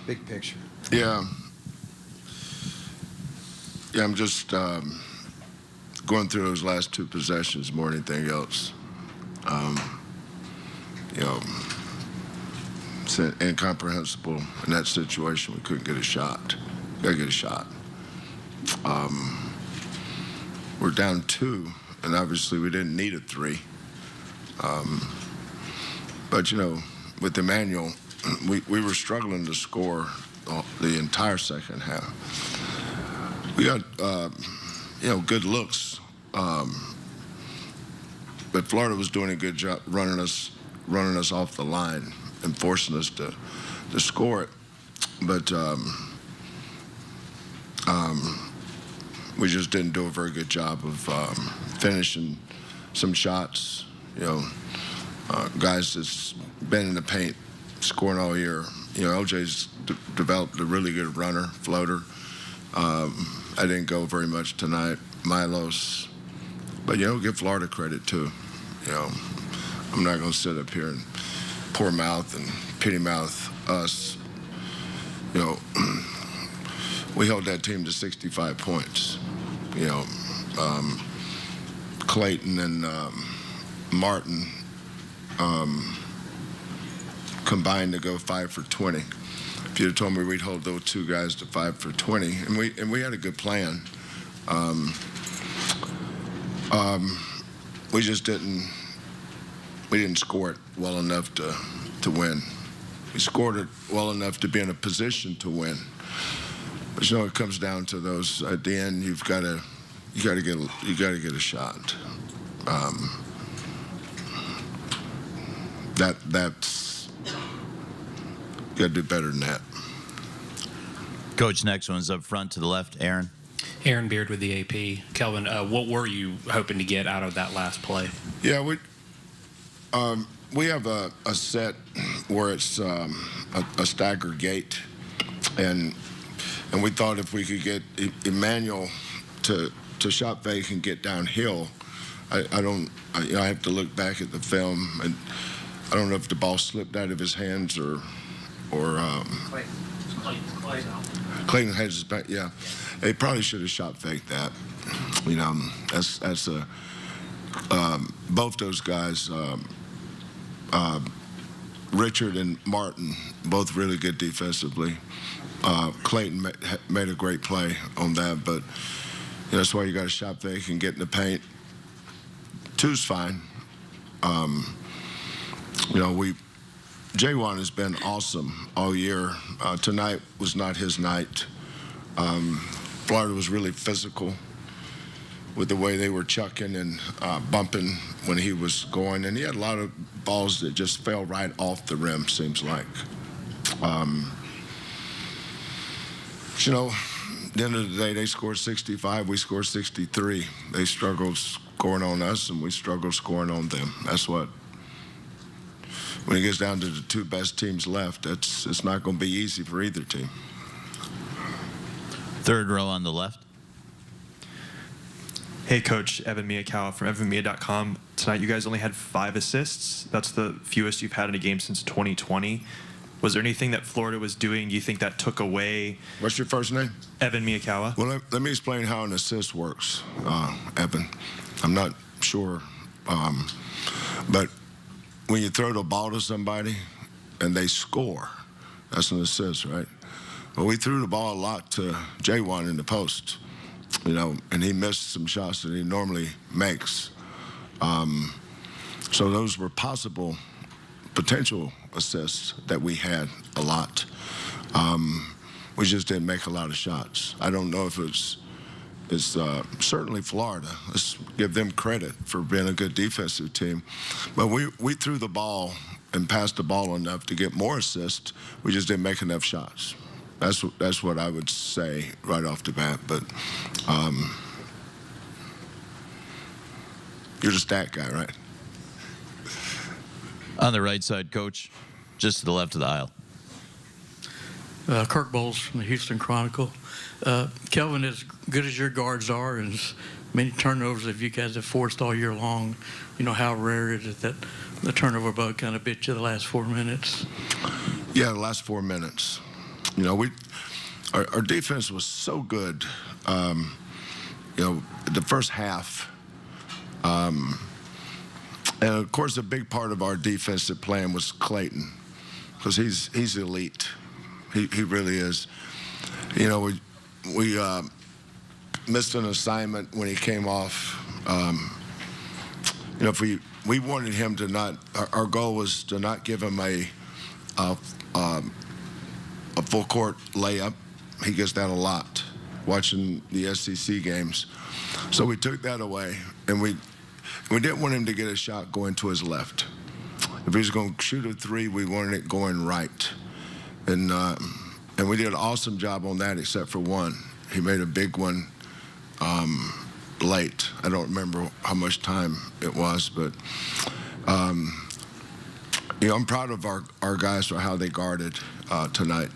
Big picture. Yeah. Yeah, I'm just going through those last two possessions more than anything else. You know, it's incomprehensible in that situation. We couldn't get a shot. Got to get a shot. We're down 2, and obviously we didn't need a 3. But, you know, with Emmanuel, we were struggling to score the entire second half. We got, you know, good looks. But Florida was doing a good job running us off the line and forcing us to score it. But we just didn't do a very good job of finishing some shots. You know, guys that's been in the paint scoring all year. You know, LJ's developed a really good runner, floater. I didn't go very much tonight. Milos. But, you know, give Florida credit, too. You know, I'm not going to sit up here and poor mouth and pity mouth us. You know, we held that team to 65 points. You know, Clayton and Martin combined to go 5 for 20. If you'd have told me we'd hold those two guys to 5 for 20, and we had a good plan. We just didn't score it well enough to win. We scored it well enough to be in a position to win. But you know, it comes down to those. At the end, you got to get a shot. That's you got to do better than that. Coach, next one's up front to the left, Aaron. Aaron Beard with the AP. Kelvin, what were you hoping to get out of that last play? Yeah, we have a set where it's a stagger gate, and we thought if we could get Emmanuel to shot fake and get downhill, I have to look back at the film, and I don't know if the ball slipped out of his hands or Clayton had his back. Yeah, he probably should have shot faked that. You know, that's a both those guys. Richard and Martin, both really good defensively. Clayton made a great play on that, but you know, that's why you got to shot fake and get in the paint. 2's fine. You know, J1 has been awesome all year. Tonight was not his night. Florida was really physical with the way they were chucking and bumping when he was going. And he had a lot of balls that just fell right off the rim, seems like. You know, at the end of the day, they scored 65, we scored 63. They struggled scoring on us, and we struggled scoring on them. That's what, when it gets down to the 2 best teams left, it's not going to be easy for either team. Third row on the left. Hey, Coach, Evan Miyakawa from evanmia.com. Tonight, you guys only had 5 assists. That's the fewest you've had in a game since 2020. Was there anything that Florida was doing you think that took away? What's your first name? Evan Miyakawa. Well, let me explain how an assist works, Evan. I'm not sure, but when you throw the ball to somebody and they score, that's an assist, right? Well, we threw the ball a lot to J1 in the post, you know, and he missed some shots that he normally makes. So those were potential assists that we had a lot. We just didn't make a lot of shots. I don't know if it's certainly Florida. Let's give them credit for being a good defensive team. But we threw the ball and passed the ball enough to get more assists. We just didn't make enough shots. That's what I would say right off the bat. But you're the stat guy, right? On the right side, Coach, just to the left of the aisle. Kirk Bowles from the Houston Chronicle. Kelvin, as good as your guards are and as many turnovers as you guys have forced all year long, you know, how rare is it that the turnover bug kind of bit you the last 4 minutes? Yeah, the last 4 minutes. You know, our defense was so good. You know, the first half. And of course, a big part of our defensive plan was Clayton, because he's elite. He really is. You know, we missed an assignment when he came off. You know, if we wanted him to not. Our goal was to not give him a full court layup. He gets that a lot watching the SEC games. So we took that away, and we didn't want him to get a shot going to his left. If he was going to shoot a three, we wanted it going right. And we did an awesome job on that, except for one. He made a big one late. I don't remember how much time it was, but you know, I'm proud of our guys for how they guarded tonight.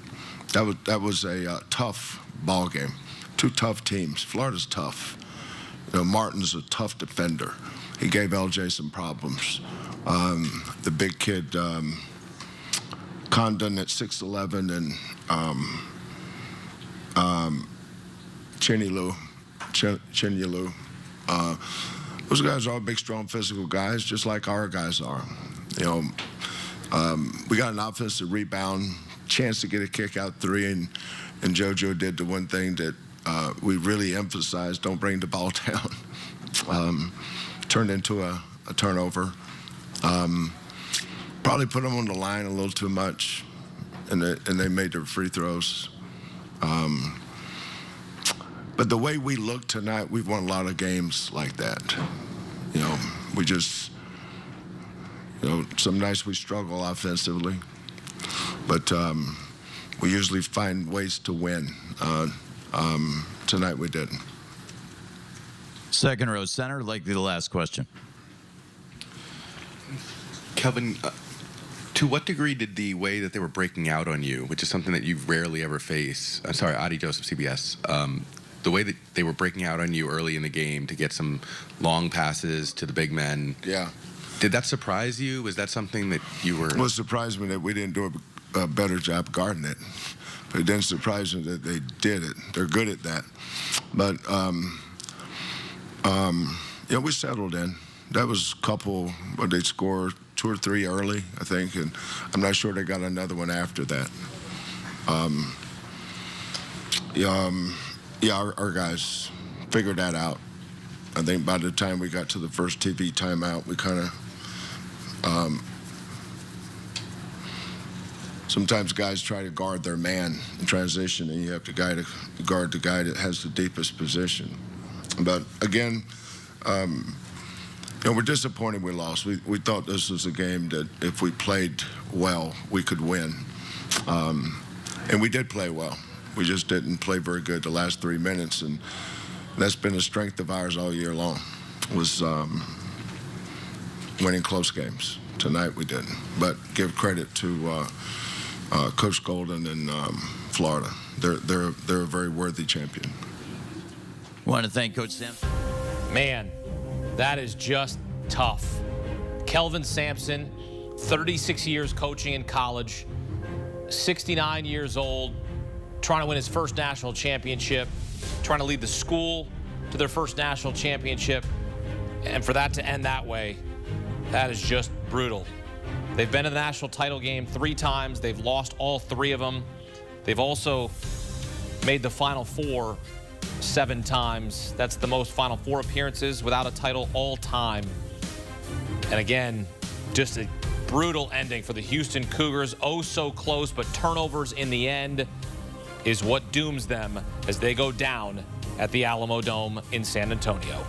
That was a tough ball game. Two tough teams. Florida's tough. You know, Martin's a tough defender. He gave LJ some problems. The big kid, Condon at 6'11", and Chinyelu. Those guys are all big, strong, physical guys, just like our guys are. You know, we got an offensive rebound, chance to get a kick out three, and JoJo did the one thing that we really emphasized: don't bring the ball down. Turned into a turnover. Probably put them on the line a little too much, and they made their free throws. But the way we look tonight, we've won a lot of games like that. You know, we just, you know, some nights we struggle offensively, but we usually find ways to win. Tonight we didn't. Second row center, likely the last question. Kelvin, to what degree did the way that they were breaking out on you, which is something that you rarely ever face, I'm sorry, Adi Joseph, CBS, the way that they were breaking out on you early in the game to get some long passes to the big men, Yeah. did that surprise you? Was that something that you were... Well, it surprised me that we didn't do a better job guarding it. But it didn't surprise me that they did it. They're good at that. But, yeah, we settled in. That was a couple, but they scored 2 or 3 early, I think, and I'm not sure they got another one after that. Yeah, our guys figured that out. I think by the time we got to the first TV timeout, we kind of sometimes guys try to guard their man in transition, and you have to guard the guy that has the deepest position. But again, you know, we're disappointed we lost. We thought this was a game that if we played well, we could win. And we did play well. We just didn't play very good the last 3 minutes, and that's been a strength of ours all year long, was winning close games. Tonight we didn't. But give credit to Coach Golden and Florida. They're a very worthy champion. I want to thank Coach Sampson. Man, that is just tough. Kelvin Sampson, 36 years coaching in college, 69 years old, trying to win his first national championship, trying to lead the school to their first national championship, and for that to end that way, that is just brutal. They've been in the national title game 3 times. They've lost all 3 of them. They've also made the Final Four 7 times. That's the most Final Four appearances without a title all time. And again, just a brutal ending for the Houston Cougars. Oh, so close, but turnovers in the end is what dooms them as they go down at the Alamo Dome in San Antonio.